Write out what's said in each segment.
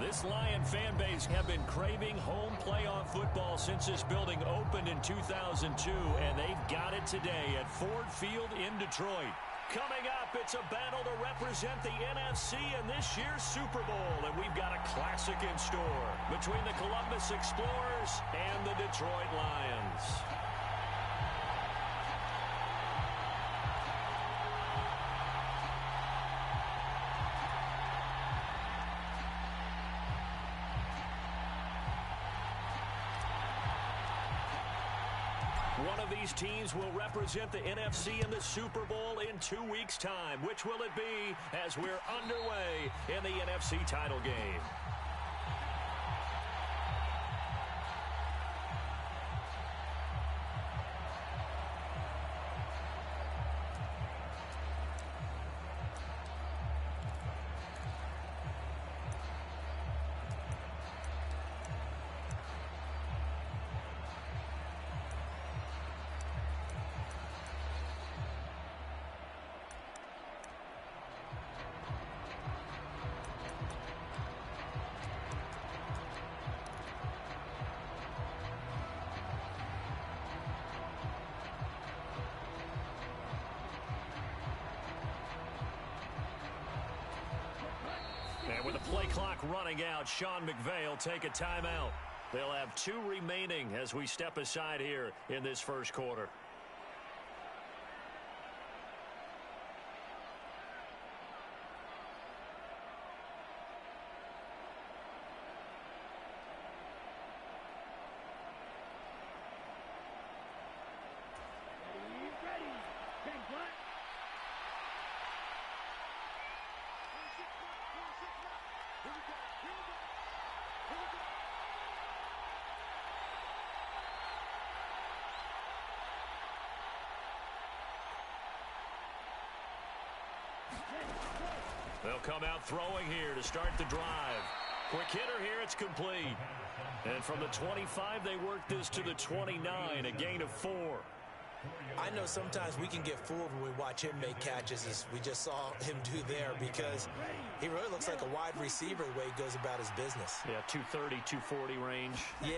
This Lion fan base have been craving home playoff football since this building opened in 2002, and they've got it today at Ford Field in Detroit. Coming up, it's a battle to represent the NFC in this year's Super Bowl, and we've got a classic in store between the Columbus Explorers and the Detroit Lions. One of these teams will represent the NFC in the Super Bowl in 2 weeks' time. Which will it be as we're underway in the NFC title game? And with the play clock running out, Sean McVay will take a timeout. They'll have 2 remaining as we step aside here in this first quarter. They'll come out throwing here to start the drive. Quick hitter here, it's complete. And from the 25, they work this to the 29, a gain of 4. I know sometimes we can get fooled when we watch him make catches, as we just saw him do there, because he really looks like a wide receiver the way he goes about his business. Yeah, 230, 240 range. Yeah,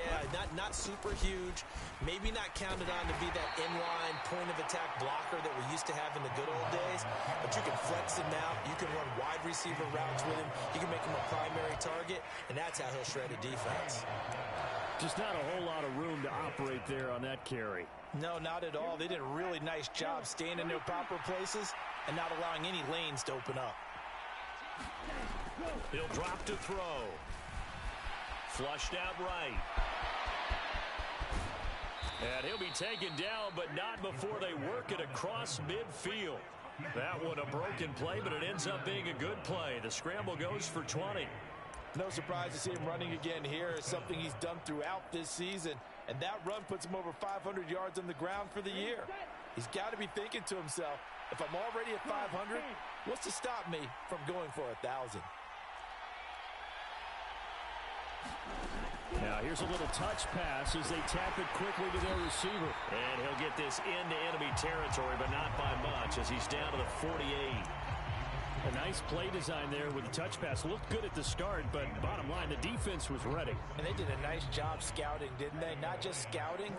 not super huge. Maybe not counted on to be that inline point-of-attack blocker that we used to have in the good old days, but you can flex him out. You can run wide receiver routes with him. You can make him a primary target, and that's how he'll shred a defense. Just not a whole lot of room to operate there on that carry. No, not at all. They did a really nice job staying in their proper places and not allowing any lanes to open up. He'll drop to throw. Flushed out right. And he'll be taken down, but not before they work it across midfield. That one a broken play, but it ends up being a good play. The scramble goes for 20. No surprise to see him running again here. It's something he's done throughout this season. And that run puts him over 500 yards on the ground for the year. He's got to be thinking to himself, if I'm already at 500, what's to stop me from going for 1,000? Now here's a little touch pass as they tap it quickly to their receiver. And he'll get this into enemy territory, but not by much as he's down to the 48. A nice play design there with the touch pass. Looked good at the start, but bottom line, the defense was ready. And they did a nice job scouting, didn't they? Not just scouting,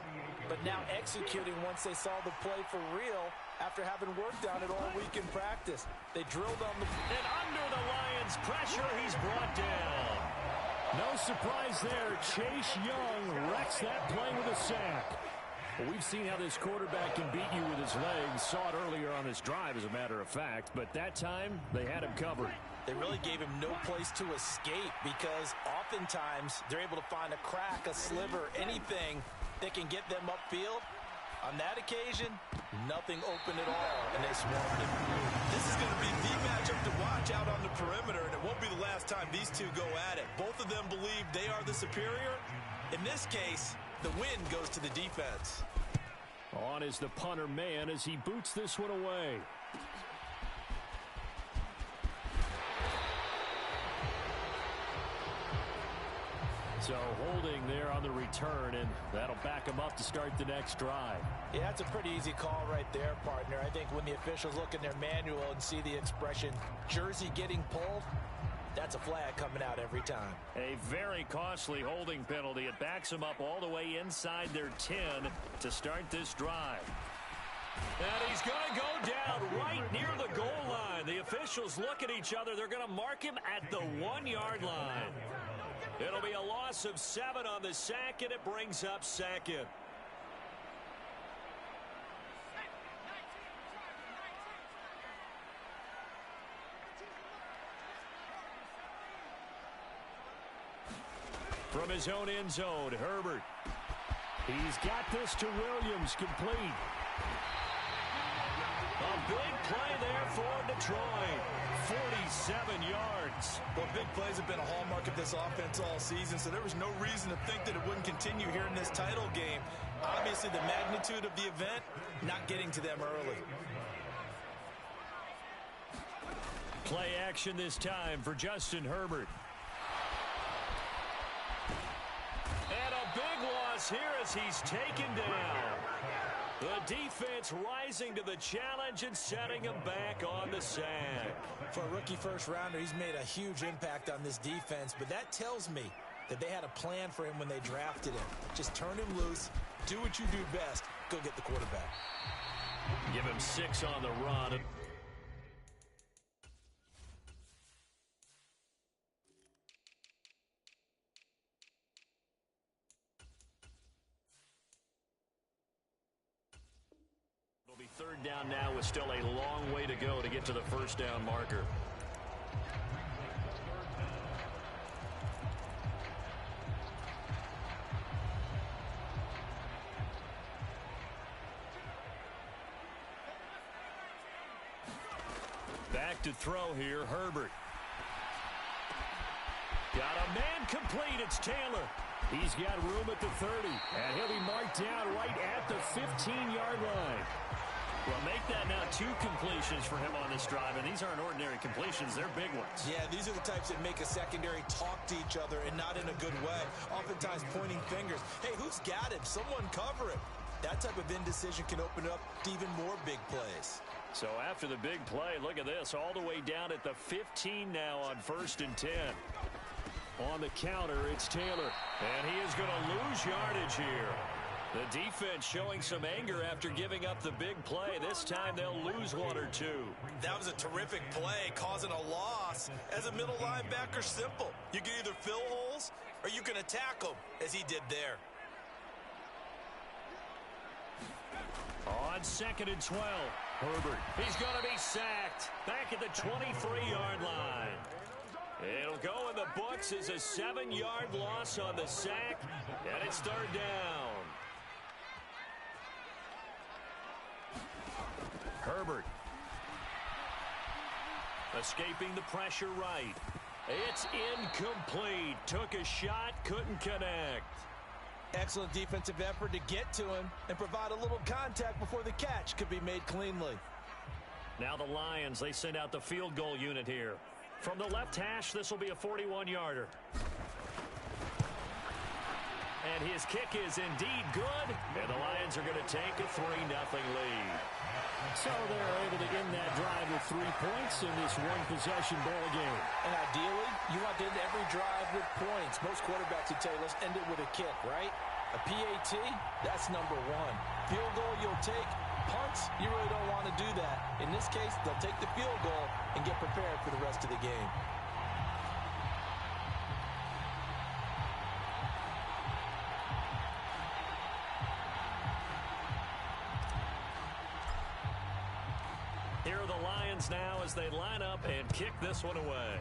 but now executing once they saw the play for real after having worked on it all week in practice. They drilled on the... And under the Lions' pressure, he's brought down. No surprise there. Chase Young wrecks that play with a sack. Well, we've seen how this quarterback can beat you with his legs. Saw it earlier on this drive, as a matter of fact. But that time, they had him covered. They really gave him no place to escape because oftentimes they're able to find a crack, a sliver, anything that can get them upfield. On that occasion, nothing open at all, and they swarmed him. This is going to be the matchup to watch out on the perimeter, and it won't be the last time these two go at it. Both of them believe they are the superior. In this case, the win goes to the defense. On is the punter man as he boots this one away. So holding there on the return, and that'll back him up to start the next drive. Yeah, that's a pretty easy call right there, partner. I think when the officials look in their manual and see the expression jersey getting pulled, that's a flag coming out every time. A very costly holding penalty. It backs them up all the way inside their 10 to start this drive. And he's going to go down right near the goal line. The officials look at each other. They're going to mark him at the 1-yard line. It'll be a loss of 7 on the sack, and it brings up second. From his own end zone, Herbert. He's got this to Williams, complete. A big play there for Detroit. 47 yards. Well, big plays have been a hallmark of this offense all season, so there was no reason to think that it wouldn't continue here in this title game. Obviously, the magnitude of the event, not getting to them early. Play action this time for Justin Herbert. And a big loss here as he's taken down. The defense rising to the challenge and setting him back on the sack. For a rookie first-rounder, he's made a huge impact on this defense, but that tells me that they had a plan for him when they drafted him. Just turn him loose, do what you do best, go get the quarterback. Give him 6 on the run. It'll be 3rd down now with still a long way to go to get to the first down marker. Back to throw here, Herbert. Got a man complete, it's Taylor. He's got room at the 30, and he'll be marked down right at the 15-yard line. Well, make that now 2 completions for him on this drive, and these aren't ordinary completions. They're big ones. Yeah, these are the types that make a secondary talk to each other and not in a good way. Oftentimes pointing fingers. Hey, who's got him? Someone cover him. That type of indecision can open up to even more big plays. So after the big play, look at this, all the way down at the 15 now on 1st and 10. On the counter, it's Taylor, and he is going to lose yardage here. The defense showing some anger after giving up the big play. This time they'll lose 1 or 2. That was a terrific play, causing a loss. As a middle linebacker, simple. You can either fill holes or you can attack them, as he did there. On 2nd and 12, Herbert. He's going to be sacked back at the 23-yard line. It'll go in the books as a 7-yard loss on the sack, and it's 3rd down. Herbert. Escaping the pressure right. It's incomplete. Took a shot, couldn't connect. Excellent defensive effort to get to him and provide a little contact before the catch could be made cleanly. Now the Lions, they send out the field goal unit here. From the left hash, this will be a 41-yarder. And his kick is indeed good. And the Lions are going to take a 3-0 lead. So they're able to end that drive with 3 points in this one-possession ball game. And ideally, you want to end every drive with points. Most quarterbacks would say, let's end it with a kick, right? A PAT, that's number 1. Field goal you'll take. Punts, you really don't want to do that. In this case, they'll take the field goal and get prepared for the rest of the game. Here are the Lions now as they line up and kick this one away.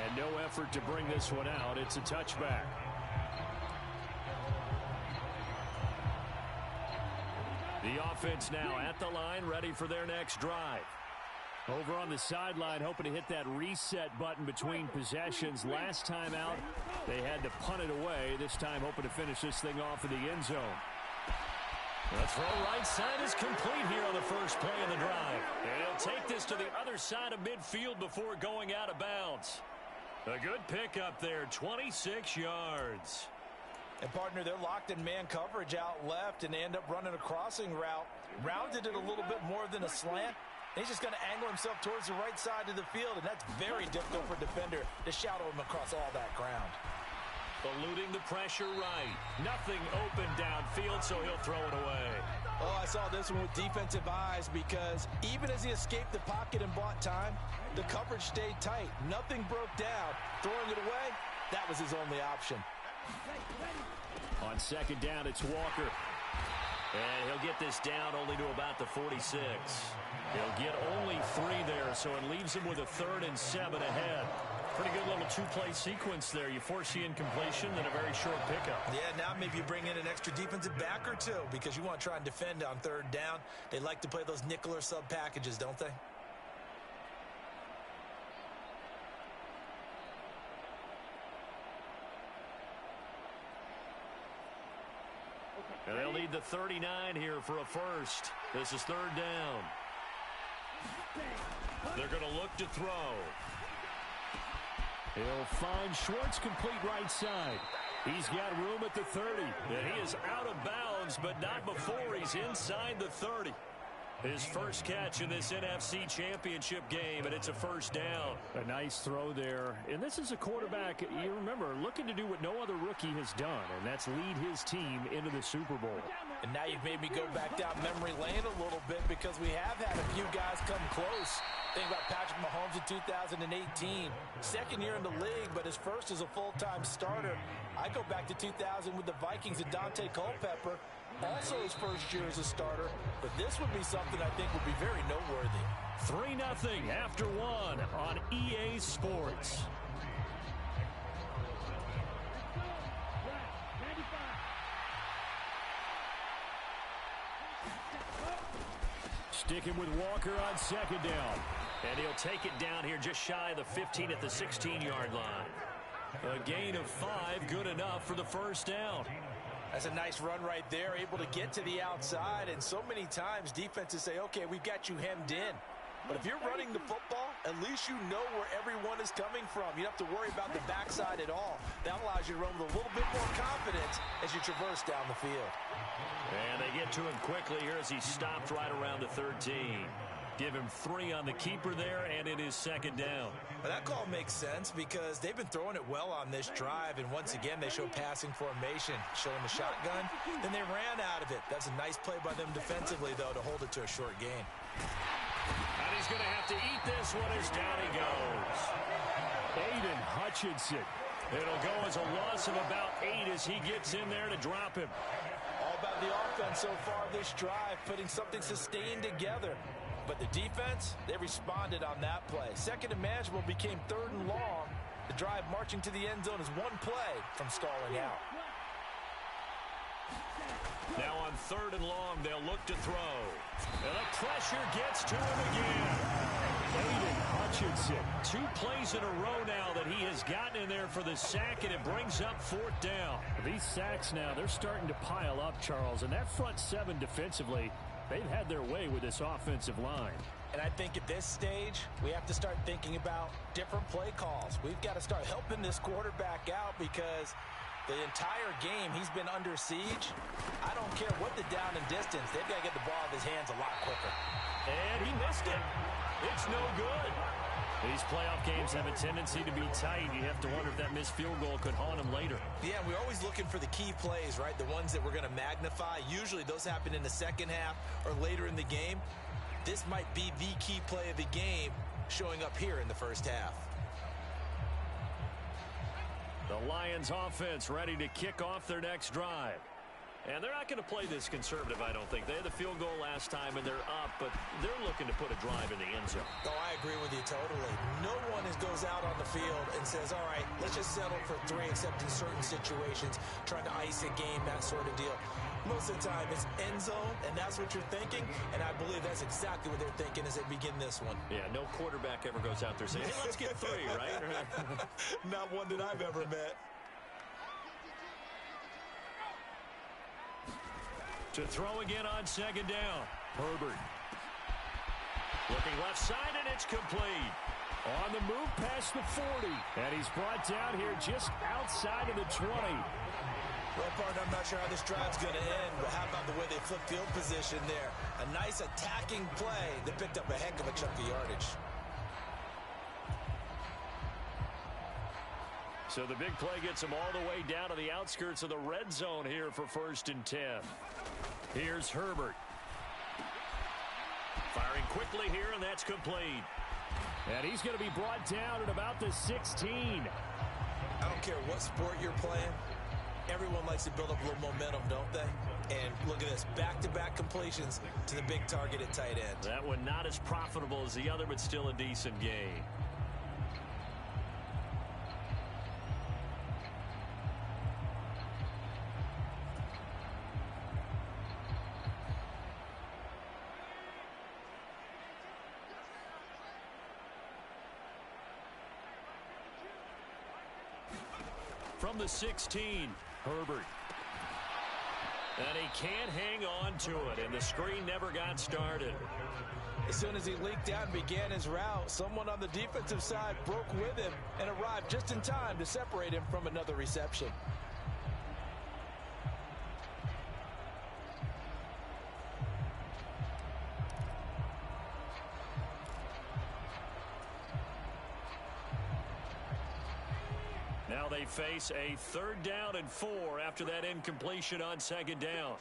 And no effort to bring this one out. It's a touchback. The offense now at the line, ready for their next drive. Over on the sideline, hoping to hit that reset button between possessions. Last time out, they had to punt it away. This time, hoping to finish this thing off in the end zone. The throw right side is complete here on the first play of the drive. And he'll take this to the other side of midfield before going out of bounds. A good pickup there, 26 yards. And, partner, they're locked in man coverage out left, and they end up running a crossing route. Rounded it a little bit more than a slant. He's just going to angle himself towards the right side of the field, and that's very difficult for a defender to shadow him across all that ground. Eluding the pressure right. Nothing open downfield, so he'll throw it away. Oh, I saw this one with defensive eyes because even as he escaped the pocket and bought time, the coverage stayed tight. Nothing broke down. Throwing it away, that was his only option. On second down, it's Walker. And he'll get this down only to about the 46. He'll get only 3 there, so it leaves him with a 3rd and 7 ahead. Pretty good little 2-play sequence there. You force the incompletion, then a very short pickup. Yeah, now maybe you bring in an extra defensive back or two because you want to try and defend on 3rd down. They like to play those nickel or sub packages, don't they? And they'll need the 39 here for a first. This is 3rd down. They're going to look to throw. He'll find Schwartz complete right side. He's got room at the 30. And he is out of bounds, but not before he's inside the 30. His first catch in this NFC Championship game, and it's a first down. A nice throw there. And this is a quarterback, you remember, looking to do what no other rookie has done, and that's lead his team into the Super Bowl. And now you've made me go back down memory lane a little bit because we have had a few guys come close. Think about Patrick Mahomes in 2018. Second year in the league, but his first as a full-time starter. I go back to 2000 with the Vikings and Dante Culpepper. Also his first year as a starter. But this would be something I think would be very noteworthy. 3-0 after 1 on EA Sports. Sticking with Walker on second down. And he'll take it down here just shy of the 15 at the 16-yard line. A gain of 5, good enough for the first down. That's a nice run right there, able to get to the outside. And so many times defenses say, okay, we've got you hemmed in. But if you're running the football, at least you know where everyone is coming from. You don't have to worry about the backside at all. That allows you to run with a little bit more confidence as you traverse down the field. And they get to him quickly here as he stopped right around the 13. Give him 3 on the keeper there, and it is second down. Well, that call makes sense because they've been throwing it well on this drive, and once again, they show passing formation, showing the shotgun. Then they ran out of it. That's a nice play by them defensively, though, to hold it to a short gain. And he's going to have to eat this one as down he goes. Aiden Hutchinson. It'll go as a loss of about 8 as he gets in there to drop him. All about the offense so far this drive, putting something sustained together. But the defense, they responded on that play. Second and manageable became 3rd and long. The drive marching to the end zone is one play from stalling out. Now on 3rd and long, they'll look to throw. And the pressure gets to him again. Aiden Hutchinson. 2 plays in a row now that he has gotten in there for the sack, and it brings up 4th down. These sacks now, they're starting to pile up, Charles. And that front 7 defensively, they've had their way with this offensive line. And I think at this stage, we have to start thinking about different play calls. We've got to start helping this quarterback out because the entire game he's been under siege. I don't care what the down and distance. They've got to get the ball out of his hands a lot quicker. And he missed it. It's no good. These playoff games have a tendency to be tight. You have to wonder if that missed field goal could haunt him later. Yeah, we're always looking for the key plays, right? The ones that we're going to magnify. Usually those happen in the second half or later in the game. This might be the key play of the game showing up here in the first half. The Lions offense ready to kick off their next drive. And they're not going to play this conservative, I don't think. They had the field goal last time, and they're up, but they're looking to put a drive in the end zone. Oh, I agree with you totally. No one goes out on the field and says, all right, let's just settle for 3, except in certain situations, trying to ice a game, that sort of deal. Most of the time, it's end zone, and that's what you're thinking, and I believe that's exactly what they're thinking as they begin this one. Yeah, no quarterback ever goes out there saying, hey, let's get 3, right? Not one that I've ever met. To throw again on second down. Herbert. Looking left side, and it's complete. On the move past the 40. And he's brought down here just outside of the 20. Well, partner, I'm not sure how this drive's going to end, but how about the way they flip field position there? A nice attacking play that picked up a heck of a chunk of yardage. So the big play gets him all the way down to the outskirts of the red zone here for 1st and 10. Here's Herbert. Firing quickly here, and that's complete. And he's going to be brought down at about the 16. I don't care what sport you're playing. Everyone likes to build up a little momentum, don't they? And look at this, back-to-back completions to the big target at tight end. That one not as profitable as the other, but still a decent gain. From the 16, Herbert. And he can't hang on to it, and the screen never got started. As soon as he leaked out and began his route, someone on the defensive side broke with him and arrived just in time to separate him from another reception. Now they face a 3rd down and 4 after that incompletion on 2nd down.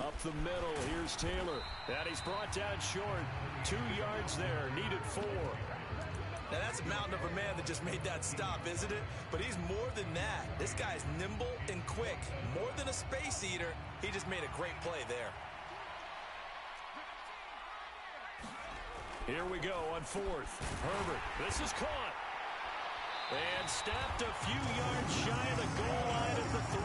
Up the middle, here's Taylor. And he's brought down short. 2 yards there, needed 4. Now that's a mountain of a man that just made that stop, isn't it? But he's more than that. This guy's nimble and quick. More than a space eater, he just made a great play there. Here we go on 4th. Herbert, this is caught. And stopped a few yards shy of the goal line at the 3.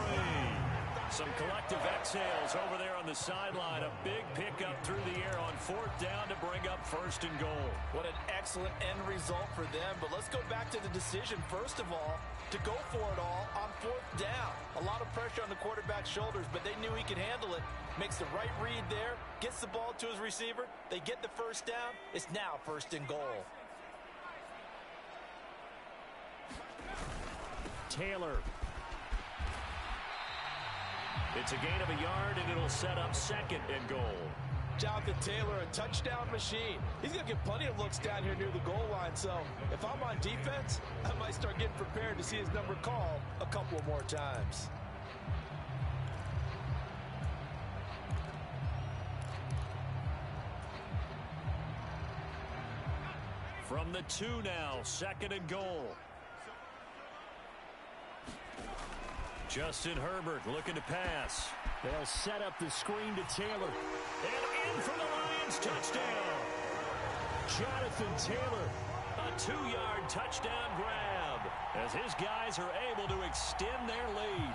Some collective exhales over there on the sideline. A big pickup through the air on 4th down to bring up 1st and goal. What an excellent end result for them. But let's go back to the decision, first of all, to go for it all on 4th down. A lot of pressure on the quarterback's shoulders, but they knew he could handle it. Makes the right read there, gets the ball to his receiver. They get the 1st down. It's now 1st and goal. Taylor. It's a gain of a yard, and it'll set up 2nd and goal. Jonathan Taylor, a touchdown machine. He's going to get plenty of looks down here near the goal line. So if I'm on defense, I might start getting prepared to see his number called a couple of more times. From the 2 now, 2nd and goal. Justin Herbert looking to pass. They'll set up the screen to Taylor. And in for the Lions, touchdown. Jonathan Taylor. A 2-yard touchdown grab as his guys are able to extend their lead.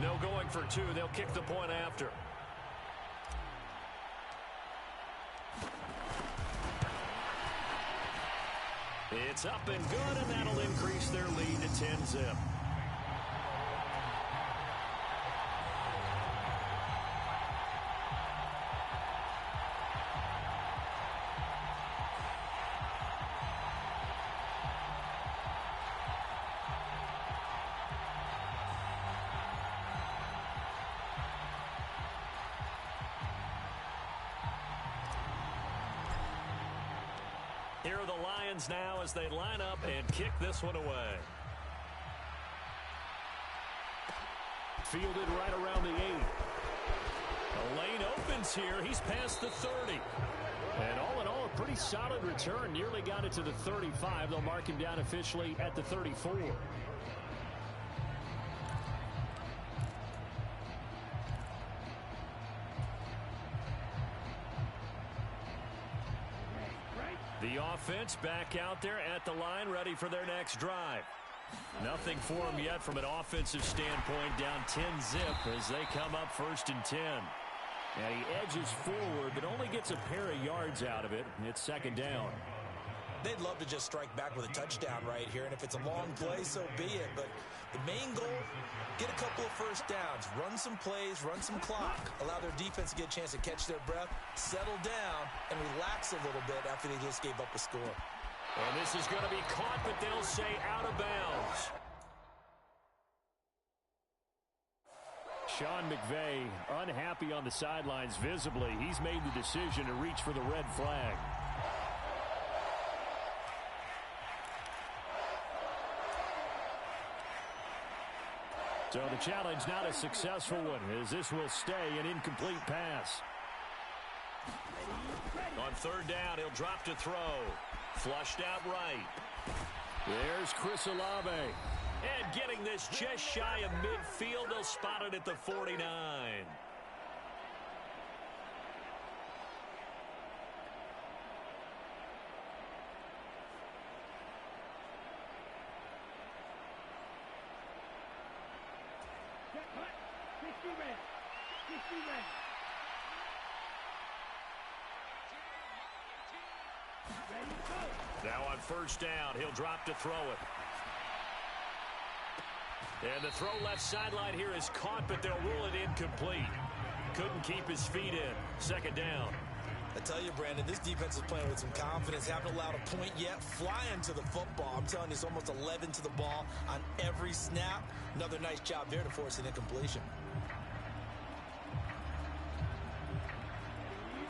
No going for 2. They'll kick the point after. It's up and good, and that'll increase their lead to 10-zip. Here are the Lions now as they line up and kick this one away. Fielded right around the 8. The lane opens here. He's past the 30. And all in all, a pretty solid return. Nearly got it to the 35. They'll mark him down officially at the 34. The offense back out there at the line, ready for their next drive. Nothing for them yet from an offensive standpoint, down 10-zip as they come up 1st and 10. And he edges forward, but only gets a pair of yards out of it. It's 2nd down. They'd love to just strike back with a touchdown right here, and if it's a long play, so be it. But the main goal, get a couple of first downs, run some plays, run some clock, allow their defense to get a chance to catch their breath, settle down, and relax a little bit after they just gave up a score. And this is going to be caught, but they'll say out of bounds. Sean McVay unhappy on the sidelines visibly. He's made the decision to reach for the red flag. So the challenge not a successful one, as this will stay an incomplete pass. On 3rd down, he'll drop to throw. Flushed out right. There's Chris Olave. And getting this just shy of midfield, they'll spot it at the 49. Now on 1st down, he'll drop to throw it. And the throw left sideline here is caught, but they'll rule it incomplete. Couldn't keep his feet in. 2nd down. I tell you, Brandon, this defense is playing with some confidence. Haven't allowed a point yet. Flying to the football. I'm telling you, it's almost 11 to the ball on every snap. Another nice job there to force an incompletion.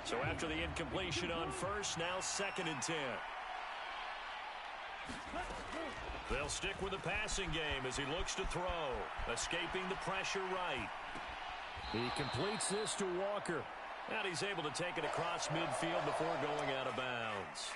So after the incompletion on 1st, now 2nd and 10. They'll stick with the passing game as he looks to throw. Escaping the pressure right. He completes this to Walker. And he's able to take it across midfield before going out of bounds.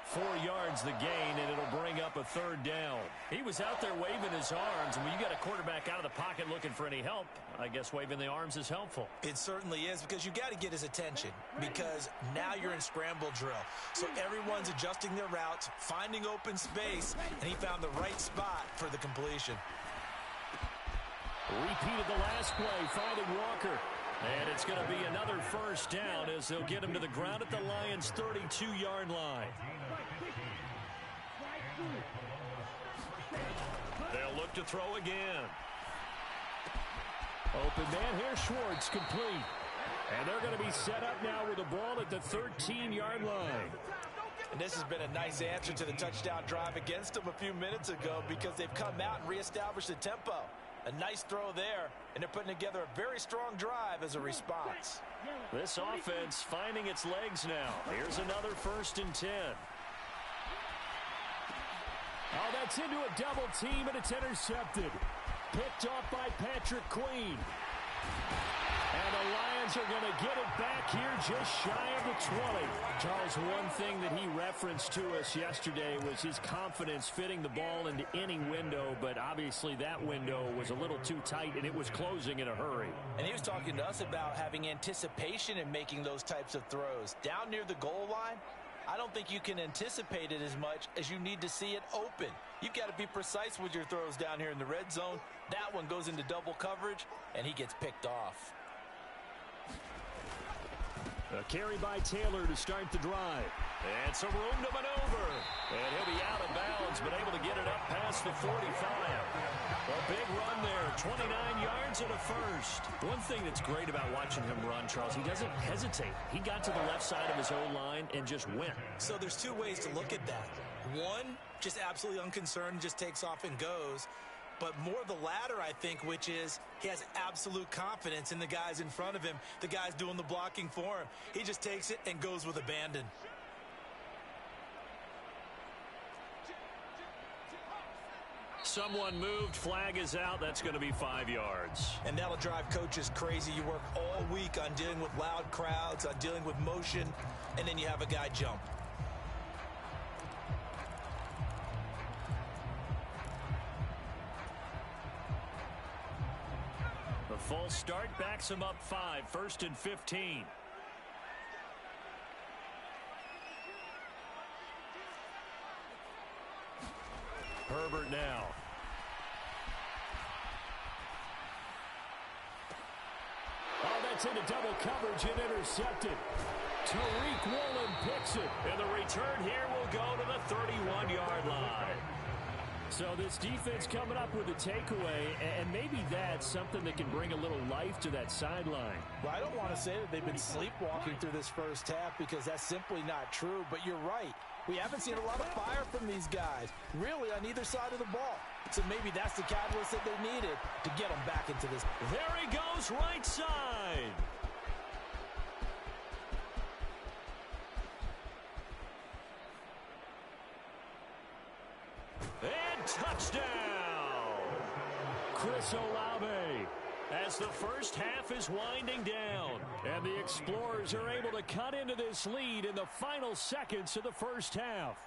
4 yards the gain, and it'll bring up a 3rd down. He was out there waving his arms, and when you got a quarterback out of the pocket looking for any help, I guess waving the arms is helpful. It certainly is, because you got to get his attention, because now you're in scramble drill. So everyone's adjusting their routes, finding open space, and he found the right spot for the completion. Repeated the last play, finding Walker. And it's going to be another 1st down as they'll get him to the ground at the Lions' 32-yard line. They'll look to throw again. Open man here, Schwartz, complete. And they're going to be set up now with the ball at the 13-yard line. And this has been a nice answer to the touchdown drive against them a few minutes ago, because they've come out and reestablished the tempo. A nice throw there, and they're putting together a very strong drive as a response. This offense finding its legs now. Here's another 1st and 10. Oh, that's into a double team, and it's intercepted. Picked off by Patrick Queen. And the Lions are going to get it back here just shy of the 20. Charles, one thing that he referenced to us yesterday was his confidence fitting the ball into any window, but obviously that window was a little too tight, and it was closing in a hurry. And he was talking to us about having anticipation in making those types of throws. Down near the goal line, I don't think you can anticipate it as much as you need to see it open. You've got to be precise with your throws down here in the red zone. That one goes into double coverage, and he gets picked off. A carry by Taylor to start the drive. And some room to maneuver. And he'll be out of bounds, but able to get it up past the 45. A big run there, 29 yards and a 1st. One thing that's great about watching him run, Charles, he doesn't hesitate. He got to the left side of his own line and just went. So there's 2 ways to look at that. One, just absolutely unconcerned, just takes off and goes. But more the latter, I think, which is he has absolute confidence in the guys in front of him, the guys doing the blocking for him. He just takes it and goes with abandon. Someone moved, flag is out. That's going to be 5 yards. And that'll drive coaches crazy. You work all week on dealing with loud crowds, on dealing with motion, and then you have a guy jump. The full start backs him up 5, 1st and 15. Herbert now. Oh, that's into double coverage and intercepted. Tariq Woolen picks it. And the return here will go to the 31-yard line. So this defense coming up with a takeaway, and maybe that's something that can bring a little life to that sideline. Well, I don't want to say that they've been sleepwalking through this first half because that's simply not true, but you're right. We haven't seen a lot of fire from these guys, really on either side of the ball. So maybe that's the catalyst that they needed to get them back into this. There he goes, right side. And touchdown! Chris Olave. As the first half is winding down. And the Explorers are able to cut into this lead in the final seconds of the first half.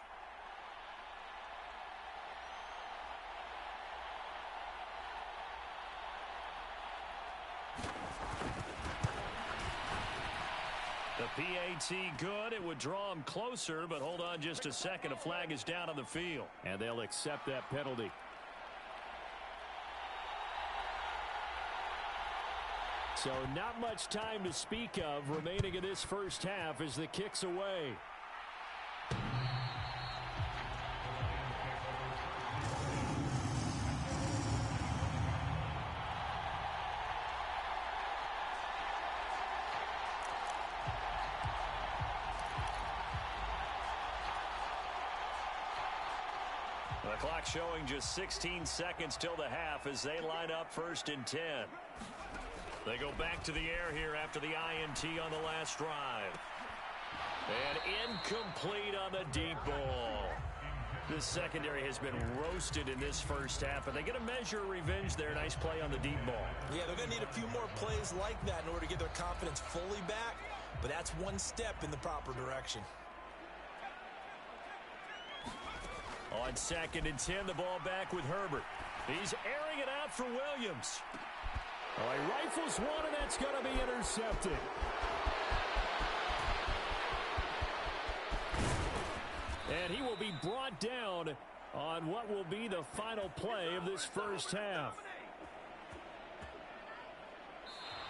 The PAT good. It would draw him closer, but hold on just a second. A flag is down on the field. And they'll accept that penalty. So not much time to speak of remaining in this first half as the kick's away. The clock showing just 16 seconds till the half as they line up 1st and 10. They go back to the air here after the INT on the last drive. And incomplete on the deep ball. This secondary has been roasted in this first half, but they get a measure of revenge there. Nice play on the deep ball. Yeah, they're going to need a few more plays like that in order to get their confidence fully back, but that's one step in the proper direction. On 2nd and 10, the ball back with Herbert. He's airing it out for Williams. Oh, he rifles one, and that's going to be intercepted. And he will be brought down on what will be the final play of this first half.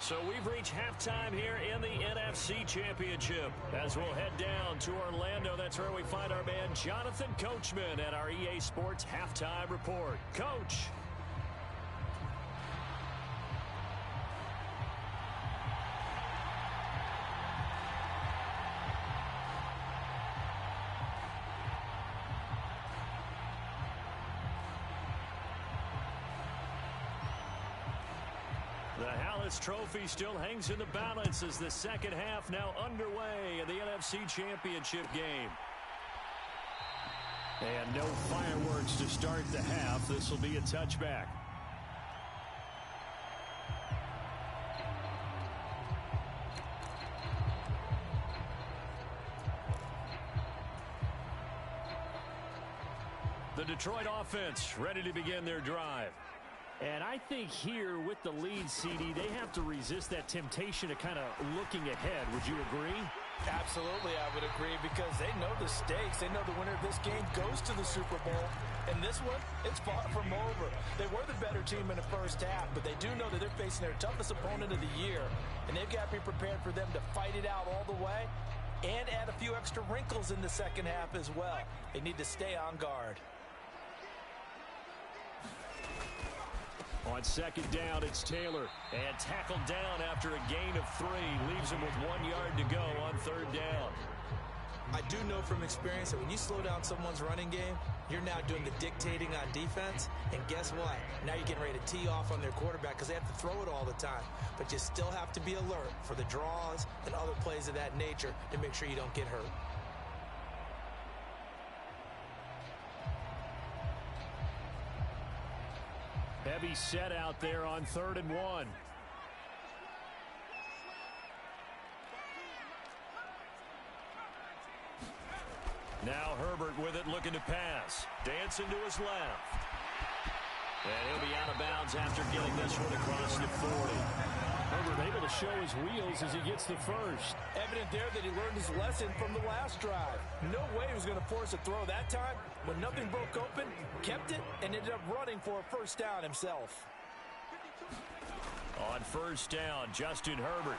So we've reached halftime here in the NFC Championship. As we'll head down to Orlando, that's where we find our man Jonathan Coachman at our EA Sports Halftime Report. Coach. The Hallis Trophy still hangs in the balance as the second half now underway in the NFC Championship game. And no fireworks to start the half. This will be a touchback. The Detroit offense ready to begin their drive. And I think here with the lead, CD, they have to resist that temptation of kind of looking ahead. Would you agree? Absolutely, I would agree, because they know the stakes. They know the winner of this game goes to the Super Bowl. And this one, it's far from over. They were the better team in the first half, but they do know that they're facing their toughest opponent of the year. And they've got to be prepared for them to fight it out all the way and add a few extra wrinkles in the second half as well. They need to stay on guard. On 2nd down, it's Taylor. And tackled down after a gain of 3. Leaves him with 1 yard to go on 3rd down. I do know from experience that when you slow down someone's running game, you're now doing the dictating on defense. And guess what? Now you're getting ready to tee off on their quarterback because they have to throw it all the time. But you still have to be alert for the draws and other plays of that nature to make sure you don't get hurt. Heavy set out there on 3rd and 1. Now Herbert with it, looking to pass. Dancing to his left. And he'll be out of bounds after getting this one across the 40. Herbert able to show his wheels as he gets the first. Evident there that he learned his lesson from the last drive. No way he was going to force a throw that time. When nothing broke open, kept it, and ended up running for a first down himself. On first down, Justin Herbert.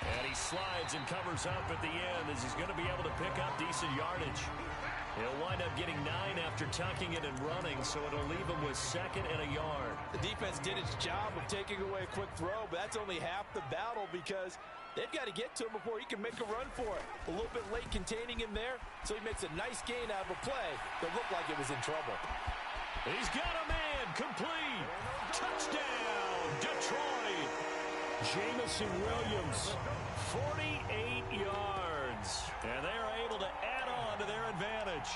And he slides and covers up at the end as he's going to be able to pick up decent yardage. He'll wind up getting 9 after tucking it and running, so it'll leave him with 2nd and a yard. The defense did its job of taking away a quick throw, but that's only half the battle because they've got to get to him before he can make a run for it. A little bit late containing him there, so he makes a nice gain out of a play that looked like it was in trouble. He's got a man complete. Touchdown, Detroit. Jameson Williams. 48 yards. And they are able to add on to their advantage.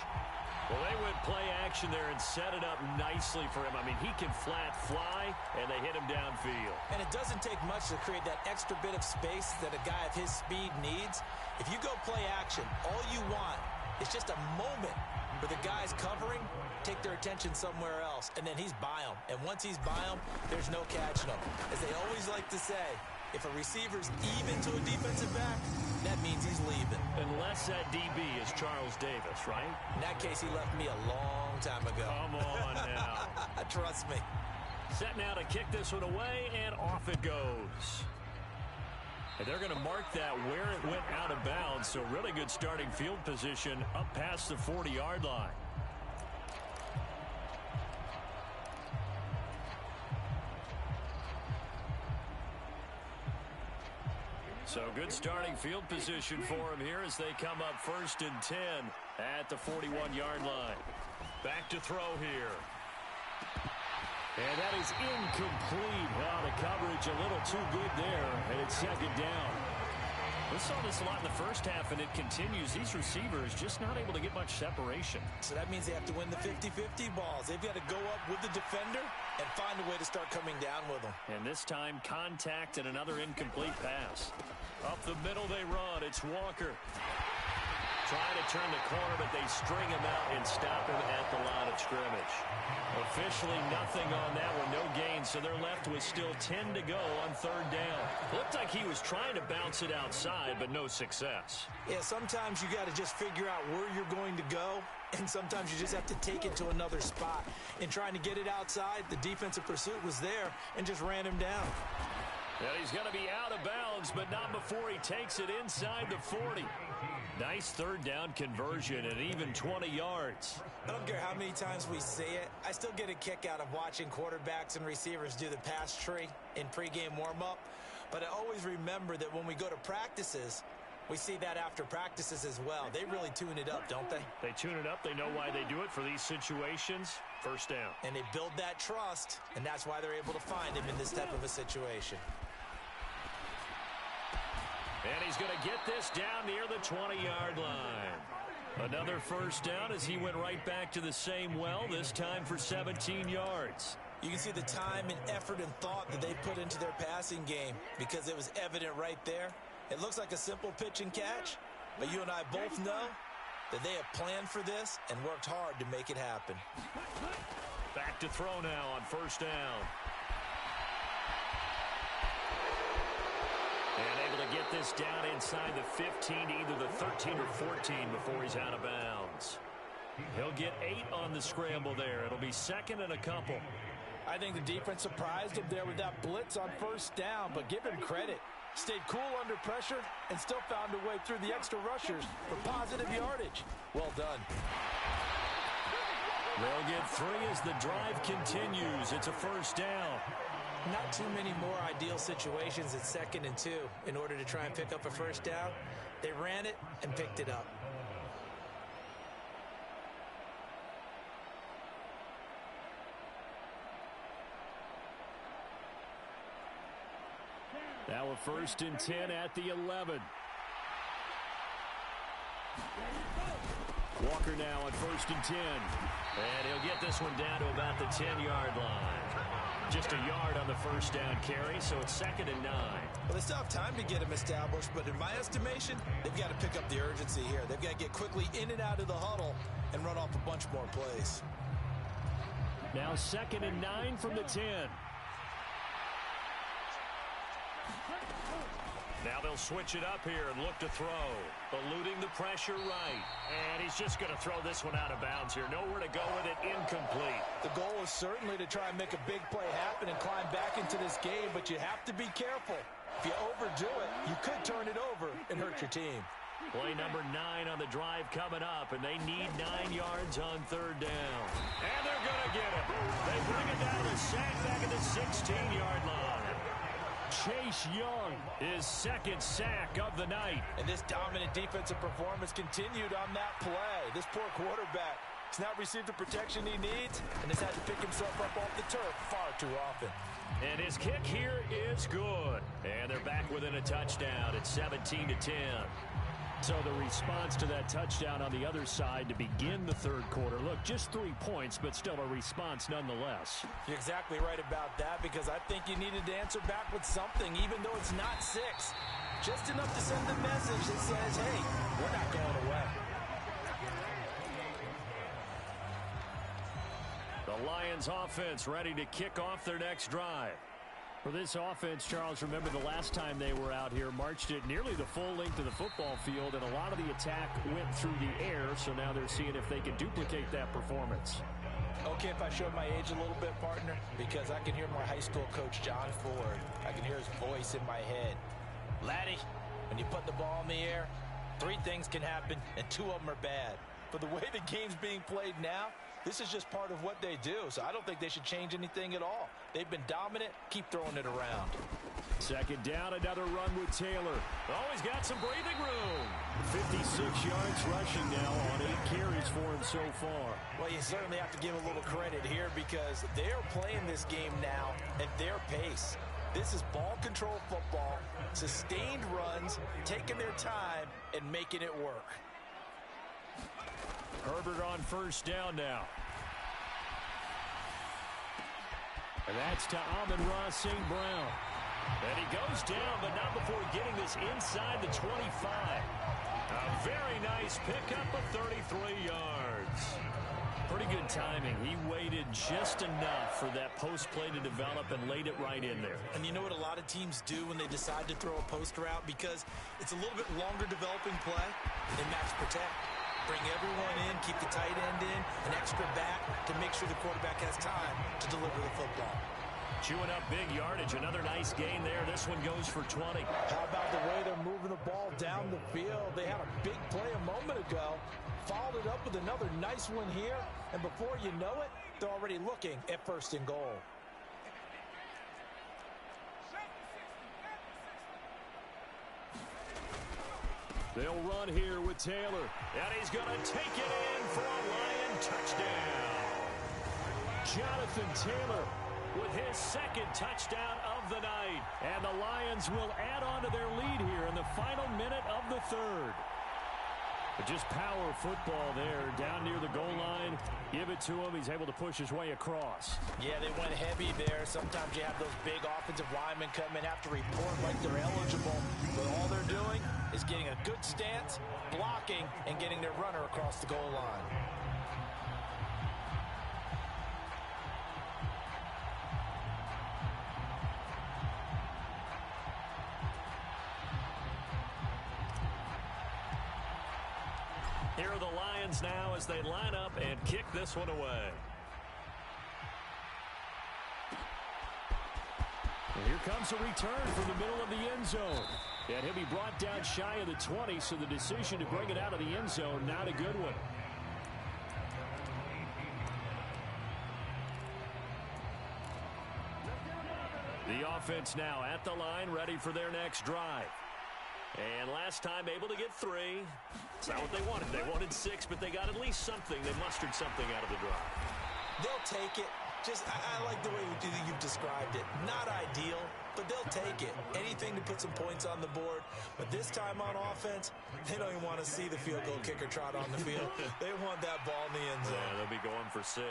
Well, they went play action there and set it up nicely for him. I mean, he can flat fly, and they hit him downfield. And it doesn't take much to create that extra bit of space that a guy of his speed needs. If you go play action, all you want is just a moment where the guy's covering, take their attention somewhere else, and then he's by him. And once he's by him, there's no catching him. As they always like to say, if a receiver's even to a defensive back, that means he's leaving. Unless that DB is Charles Davis, right? In that case, he left me a long time ago. Come on now. Trust me. Set now to kick this one away, and off it goes. And they're going to mark that where it went out of bounds, so really good starting field position up past the 40-yard line. So good starting field position for him here as they come up 1st and 10 at the 41-yard line. Back to throw here. And that is incomplete. Oh, the coverage a little too good there, and it's 2nd down. We saw this a lot in the first half, and it continues. These receivers just not able to get much separation. So that means they have to win the 50-50 balls. They've got to go up with the defender and find a way to start coming down with them. And this time, contact and another incomplete pass. Up the middle they run. It's Walker. Trying to turn the corner, but they string him out and stop him at the line of scrimmage. Officially nothing on that one, no gain, so they're left with still 10 to go on 3rd down. Looked like he was trying to bounce it outside, but no success. Yeah, sometimes you got to just figure out where you're going to go, and sometimes you just have to take it to another spot. In trying to get it outside, the defensive pursuit was there and just ran him down. And he's going to be out of bounds, but not before he takes it inside the 40. Nice 3rd down conversion and even 20 yards. I don't care how many times we say it. I still get a kick out of watching quarterbacks and receivers do the pass tree in pregame warm-up. But I always remember that when we go to practices, we see that after practices as well. They really tune it up, don't they? They tune it up. They know why they do it for these situations. 1st down. And they build that trust, and that's why they're able to find him in this type of a situation. And he's going to get this down near the 20-yard line. Another 1st down as he went right back to the same well, this time for 17 yards. You can see the time and effort and thought that they put into their passing game because it was evident right there. It looks like a simple pitch and catch, but you and I both know that they have planned for this and worked hard to make it happen. Back to throw now on 1st down. And able to get this down inside the 15, either the 13 or 14 before he's out of bounds. He'll get 8 on the scramble there. It'll be 2nd and a couple. I think the defense surprised him there with that blitz on 1st down, but give him credit. Stayed cool under pressure and still found a way through the extra rushers for positive yardage. Well done. They'll get 3 as the drive continues. It's a 1st down. Not too many more ideal situations at 2nd and 2 in order to try and pick up a 1st down. They ran it and picked it up. Now a 1st and 10 at the 11. Walker now on 1st and 10. And he'll get this one down to about the 10-yard line. Just a yard on the 1st down carry, so it's 2nd and 9. Well, they still have time to get him established, but in my estimation, they've got to pick up the urgency here. They've got to get quickly in and out of the huddle and run off a bunch more plays. Now 2nd and 9 from the 10. Now they'll switch it up here and look to throw. Eluding the pressure right. And he's just going to throw this one out of bounds here. Nowhere to go with it. Incomplete. The goal is certainly to try and make a big play happen and climb back into this game, but you have to be careful. If you overdo it, you could turn it over and hurt your team. Play number 9 on the drive coming up, and they need 9 yards on third down. And they're going to get it. They bring it down to sack back at the 16-yard line. Chase Young, his second sack of the night. And this dominant defensive performance continued on that play. This poor quarterback has not received the protection he needs and has had to pick himself up off the turf far too often. And his kick here is good. And they're back within a touchdown at 17-10. So the response to that touchdown on the other side to begin the third quarter. Look, just 3 points, but still a response nonetheless. You're exactly right about that, because I think you needed to answer back with something, even though it's not 6. Just enough to send the message that says, hey, we're not going away. The Lions offense ready to kick off their next drive. For this offense, Charles, remember the last time they were out here, marched it nearly the full length of the football field, and a lot of the attack went through the air, so now they're seeing if they can duplicate that performance. Okay, if I showed my age a little bit, partner, because I can hear my high school coach, John Ford. I can hear his voice in my head. Laddie, when you put the ball in the air, 3 things can happen, and 2 of them are bad. For the way the game's being played now, this is just part of what they do, so I don't think they should change anything at all. They've been dominant. Keep throwing it around. Second down, another run with Taylor. Always got some breathing room. 56 yards rushing now on 8 carries for him so far. Well, you certainly have to give a little credit here, because they're playing this game now at their pace. This is ball control football, sustained runs, taking their time, and making it work. Herbert on first down now. And that's to Amon-Ra St. Brown. And he goes down, but not before getting this inside the 25. A very nice pickup of 33 yards. Pretty good timing. He waited just enough for that post play to develop and laid it right in there. And you know what a lot of teams do when they decide to throw a post route? Because it's a little bit longer developing play. They max protect. Bring everyone in, keep the tight end in, an extra back to make sure the quarterback has time to deliver the football. Chewing up big yardage. Another nice gain there. This one goes for 20. How about the way they're moving the ball down the field? They had a big play a moment ago, followed it up with another nice one here, and before you know it, they're already looking at first and goal. They'll run here with Taylor. And he's going to take it in for a Lion touchdown. Jonathan Taylor with his second touchdown of the night. And the Lions will add on to their lead here in the final minute of the third. But just power football there down near the goal line. Give it to him. He's able to push his way across. Yeah, they went heavy there. Sometimes you have those big offensive linemen come in, have to report like they're eligible. But all they're doing is getting a good stance, blocking, and getting their runner across the goal line. Here are the Lions now as they line up and kick this one away. And here comes a return from the middle of the end zone. And he'll be brought down shy of the 20, so the decision to bring it out of the end zone, not a good one. The offense now at the line, ready for their next drive. And last time able to get 3. It's not what they wanted. They wanted 6, but they got at least something. They mustered something out of the drive. They'll take it. I like the way you've described it. Not ideal, but they'll take it. Anything to put some points on the board. But this time on offense, they don't even want to see the field goal kicker trot on the field. They want that ball in the end zone. Yeah, they'll be going for 6.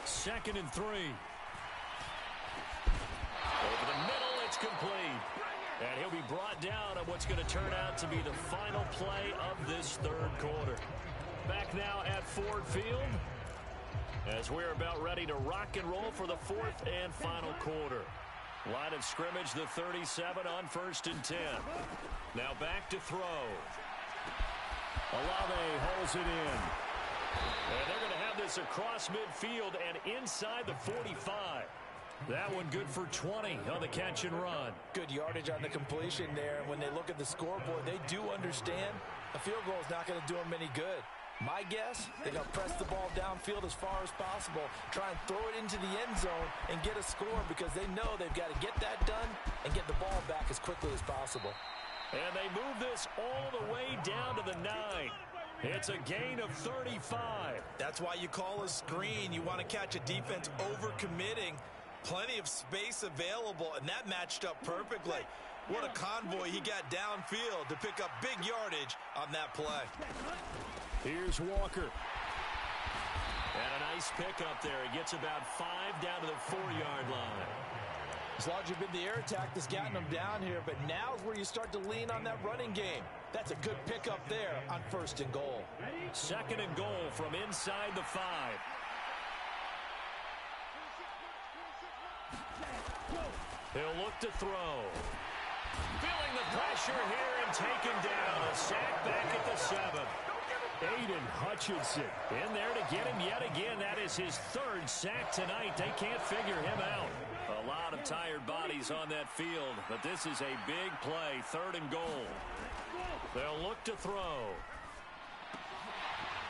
2nd and 3. Over the middle, it's complete. And he'll be brought down on what's going to turn out to be the final play of this third quarter. Back now at Ford Field as we're about ready to rock and roll for the 4th and final quarter. Line of scrimmage, the 37 on 1st and 10. Now back to throw. Olave holds it in. And they're going to have this across midfield and inside the 45. That one good for 20 on the catch and run. Good yardage on the completion there. When they look at the scoreboard, they do understand a field goal is not going to do them any good. My guess, they're going to press the ball downfield as far as possible, try and throw it into the end zone and get a score because they know they've got to get that done and get the ball back as quickly as possible. And they move this all the way down to the 9. It's a gain of 35. That's why you call a screen. You want to catch a defense over-committing. Plenty of space available, and that matched up perfectly. What a convoy he got downfield to pick up big yardage on that play. Here's Walker. And a nice pickup there. He gets about 5 down to the 4-yard line. As long as you've been the air attack that's gotten them down here, but now's where you start to lean on that running game. That's a good pickup there on 1st and goal. 2nd and goal from inside the 5. He'll look to throw. Feeling the pressure here and taken down. A sack back at the 7. Aiden Hutchinson in there to get him yet again. That is his 3rd sack tonight. They can't figure him out. A lot of tired bodies on that field, but this is a big play. 3rd and goal. They'll look to throw.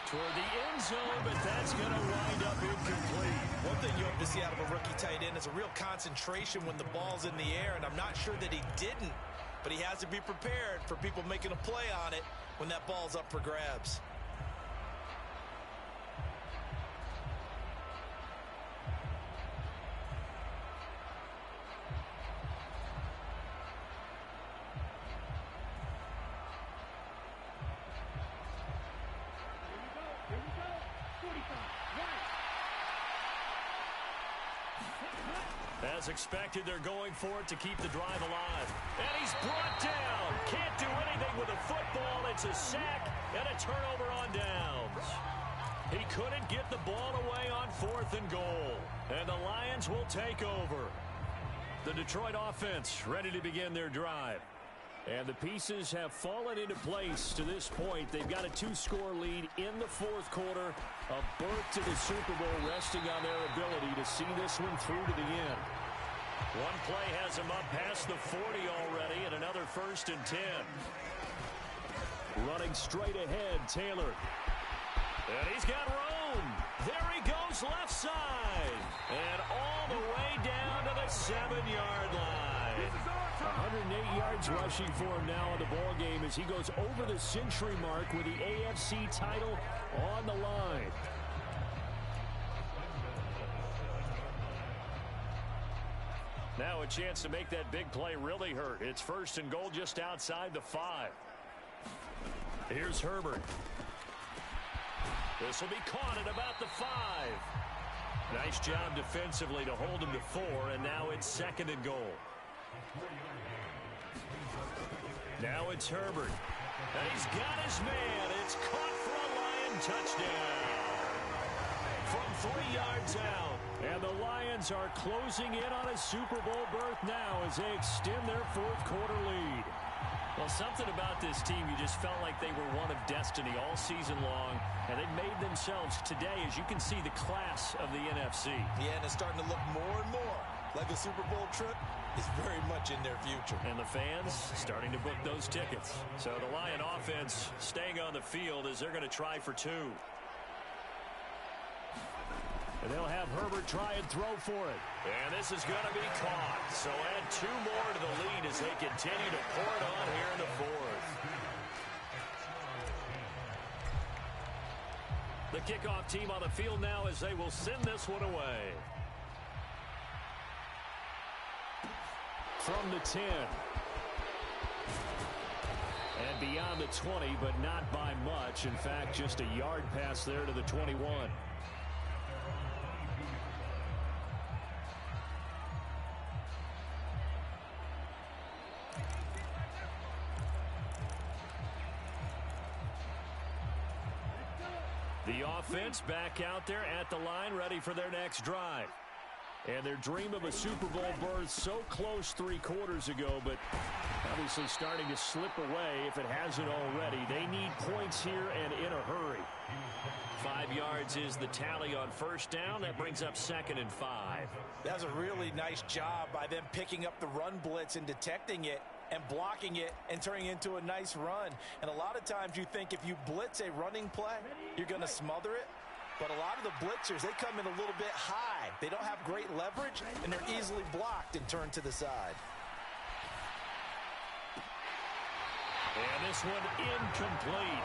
Toward the end zone, but that's going to wind up incomplete. One thing you hope to see out of a rookie tight end is a real concentration when the ball's in the air, and I'm not sure that he didn't, but he has to be prepared for people making a play on it when that ball's up for grabs. As expected, they're going for it to keep the drive alive. And he's brought down. Can't do anything with a football. It's a sack and a turnover on downs. He couldn't get the ball away on 4th and goal. And the Lions will take over. The Detroit offense ready to begin their drive. And the pieces have fallen into place to this point. They've got a 2-score lead in the 4th quarter. A berth to the Super Bowl resting on their ability to see this one through to the end. One play has him up past the 40 already, and another 1st and 10. Running straight ahead, Taylor. And he's got room. There he goes left side. And all the way down to the 7-yard line. 108 yards rushing for him now in the ball game as he goes over the century mark with the AFC title on the line. Now a chance to make that big play really hurt. It's 1st and goal just outside the 5. Here's Herbert. This will be caught at about the 5. Nice job defensively to hold him to 4, and now it's 2nd and goal. Now it's Herbert. And he's got his man. It's caught for a Lion touchdown. From 3 yards out. And the Lions are closing in on a Super Bowl berth now as they extend their 4th quarter lead. Well, something about this team, you just felt like they were one of destiny all season long, and they made themselves today, as you can see, the class of the NFC. Yeah, and it's starting to look more and more like a Super Bowl trip is very much in their future. And the fans starting to book those tickets. So the Lion offense staying on the field as they're going to try for 2. And they'll have Herbert try and throw for it. And this is going to be caught. So add 2 more to the lead as they continue to pour it on here in the 4th. The kickoff team on the field now as they will send this one away. From the 10. And beyond the 20, but not by much. In fact, just a yard pass there to the 21. The offense back out there at the line, ready for their next drive. And their dream of a Super Bowl berth so close 3 quarters ago, but obviously starting to slip away if it hasn't already. They need points here and in a hurry. 5 yards is the tally on first down. That brings up 2nd and 5. That's a really nice job by them picking up the run blitz and detecting it and blocking it and turning it into a nice run. And a lot of times you think if you blitz a running play, you're going to smother it. But a lot of the blitzers, they come in a little bit high. They don't have great leverage, and they're easily blocked and turned to the side. And this one incomplete.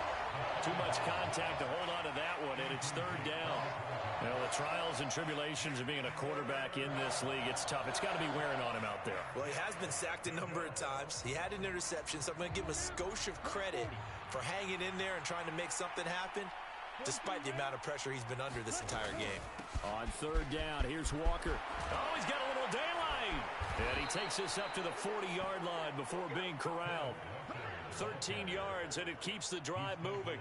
Too much contact to hold on to that one, and it's 3rd down. Well, the trials and tribulations of being a quarterback in this league, it's tough. It's got to be wearing on him out there. Well, he has been sacked a number of times. He had an interception, so I'm going to give him a skosh of credit for hanging in there and trying to make something happen, despite the amount of pressure he's been under this entire game. On 3rd down, here's Walker. Oh, he's got a little daylight. And he takes this up to the 40-yard line before being corralled. 13 yards, and it keeps the drive moving.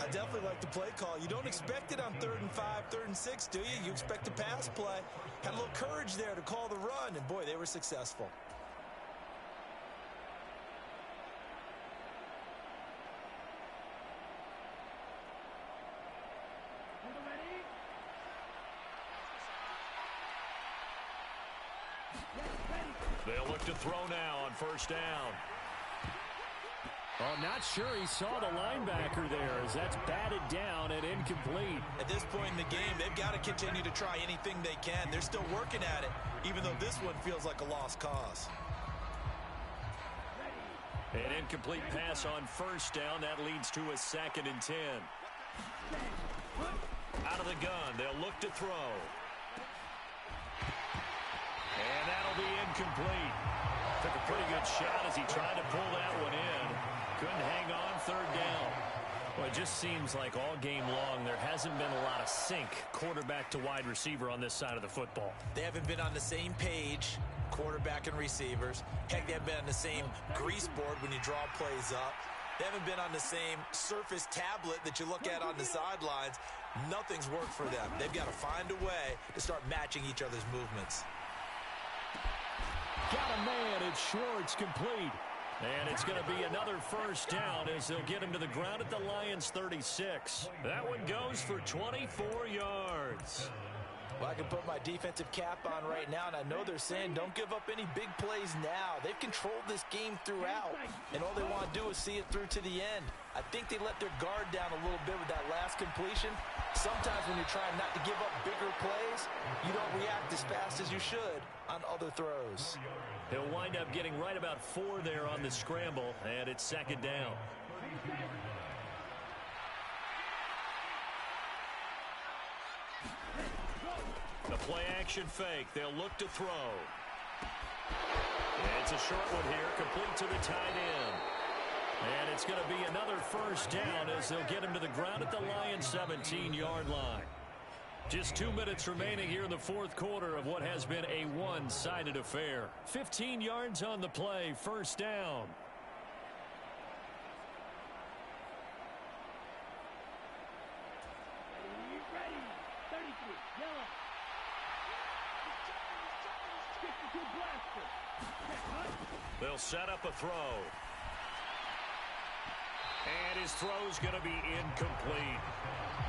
I definitely like the play call. You don't expect it on 3rd and 5, 3rd and 6, do you? You expect a pass play. Had a little courage there to call the run, and boy, they were successful. They'll look to throw now on first down. I'm not sure he saw the linebacker there as that's batted down and incomplete. At this point in the game, they've got to continue to try anything they can. They're still working at it, even though this one feels like a lost cause. An incomplete pass on first down. That leads to a 2nd and 10. Out of the gun, they'll look to throw. And that'll be incomplete. Took a pretty good shot as he tried to pull that one in. Couldn't hang on 3rd down. Well, it just seems like all game long there hasn't been a lot of sync quarterback to wide receiver on this side of the football. They haven't been on the same page, quarterback and receivers. Heck, they haven't been on the same grease board when you draw plays up. They haven't been on the same surface tablet that you look at on the sidelines. Nothing's worked for them. They've got to find a way to start matching each other's movements. Got a man. It's Schwartz, complete. And it's going to be another first down as they'll get him to the ground at the Lions' 36. That one goes for 24 yards. Well, I can put my defensive cap on right now, and I know they're saying don't give up any big plays now. They've controlled this game throughout, and all they want to do is see it through to the end. I think they let their guard down a little bit with that last completion. Sometimes when you're trying not to give up bigger plays, you don't react as fast as you should on other throws. He'll wind up getting right about 4 there on the scramble, and it's 2nd down. The play-action fake. They'll look to throw. And it's a short one here, complete to the tight end. And it's going to be another first down as they'll get him to the ground at the Lions' 17-yard line. Just 2 minutes remaining here in the 4th quarter of what has been a one-sided affair. 15 yards on the play, first down. They'll set up a throw. And his throw's going to be incomplete.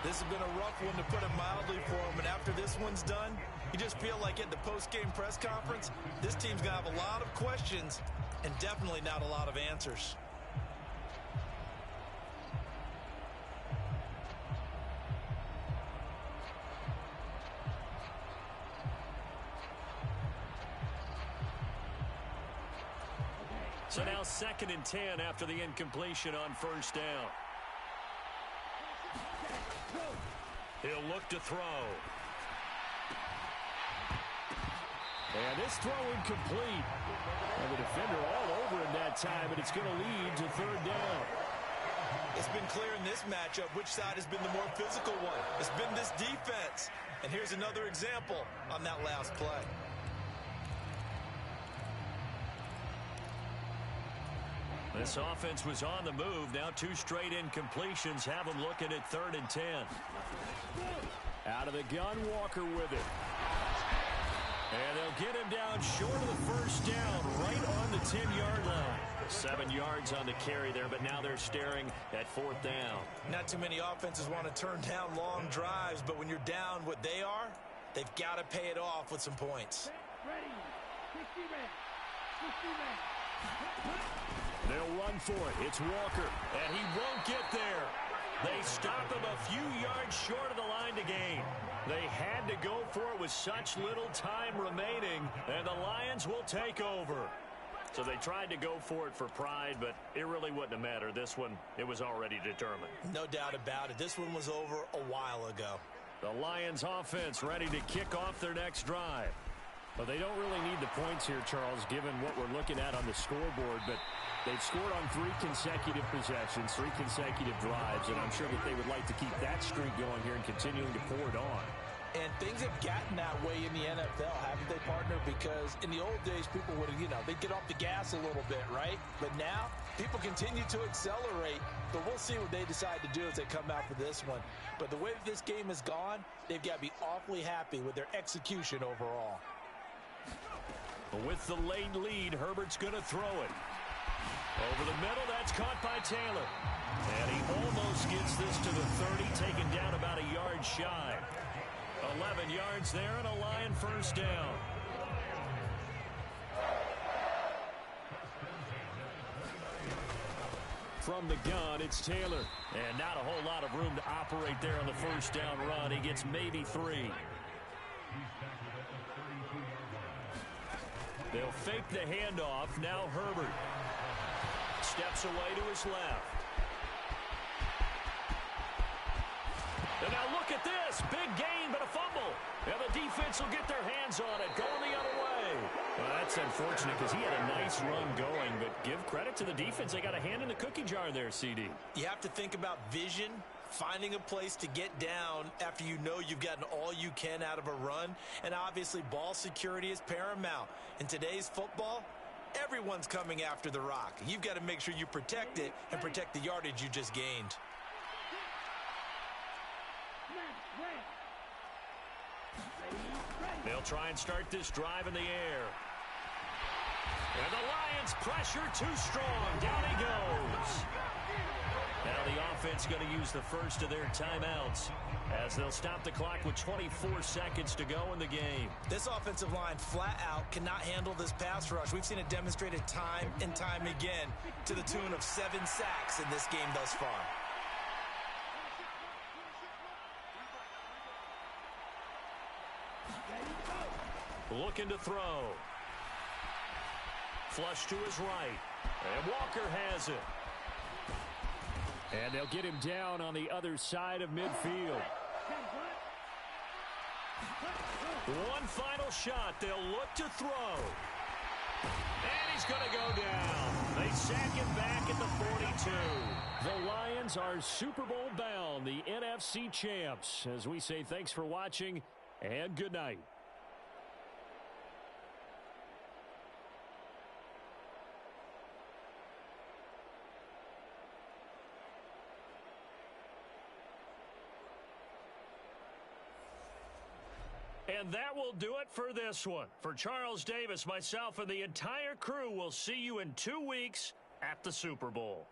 This has been a rough one, to put it mildly, for him. And after this one's done, you just feel like at the post-game press conference, this team's going to have a lot of questions and definitely not a lot of answers. So now 2nd and 10 after the incompletion on first down. He'll look to throw. And this throw incomplete. And the defender all over him that time, and it's going to lead to 3rd down. It's been clear in this matchup which side has been the more physical one. It's been this defense. And here's another example on that last play. This offense was on the move. Now 2 straight incompletions have them looking at 3rd and 10. Out of the gun, Walker with it. And they'll get him down short of the first down, right on the 10-yard line. 7 yards on the carry there, but now they're staring at 4th down. Not too many offenses want to turn down long drives, but when you're down what they are, they've got to pay it off with some points. They'll run for it. It's Walker. And he won't get there. They stop him a few yards short of the line to gain. They had to go for it with such little time remaining, and the Lions will take over. So they tried to go for it for pride, but it really wouldn't have mattered. This one, it was already determined. No doubt about it. This one was over a while ago. The Lions offense ready to kick off their next drive. Well, they don't really need the points here, Charles, given what we're looking at on the scoreboard, but they've scored on 3 consecutive possessions, 3 consecutive drives, and I'm sure that they would like to keep that streak going here and continuing to pour it on. And things have gotten that way in the NFL, haven't they, partner? Because in the old days, people would have, they'd get off the gas a little bit, right? But now, people continue to accelerate. But we'll see what they decide to do as they come out for this one. But the way that this game has gone, they've got to be awfully happy with their execution overall. With the late lead, Herbert's going to throw it. Over the middle, that's caught by Taylor. And he almost gets this to the 30, taken down about a yard shy. 11 yards there and a Lion first down. From the gun, it's Taylor. And not a whole lot of room to operate there on the first down run. He gets maybe 3. They'll fake the handoff. Now Herbert steps away to his left. And now look at this. Big gain, but a fumble. And the defense will get their hands on it, going the other way. Well, that's unfortunate because he had a nice run going, but give credit to the defense. They got a hand in the cookie jar there, CD. You have to think about vision, finding a place to get down after you know you've gotten all you can out of a run. And obviously, ball security is paramount. In today's football, everyone's coming after the rock. You've got to make sure you protect it and protect the yardage you just gained. They'll try and start this drive in the air. And the Lions pressure too strong. Down he goes. Now the offense going to use the first of their timeouts as they'll stop the clock with 24 seconds to go in the game. This offensive line flat out cannot handle this pass rush. We've seen it demonstrated time and time again to the tune of 7 sacks in this game thus far. Looking to throw. Flush to his right. And Walker has it. And they'll get him down on the other side of midfield. One final shot. They'll look to throw. And he's going to go down. They sack him back at the 42. The Lions are Super Bowl bound, the NFC champs. As we say, thanks for watching and good night. And that will do it for this one. For Charles Davis, myself, and the entire crew, will see you in 2 weeks at the Super Bowl.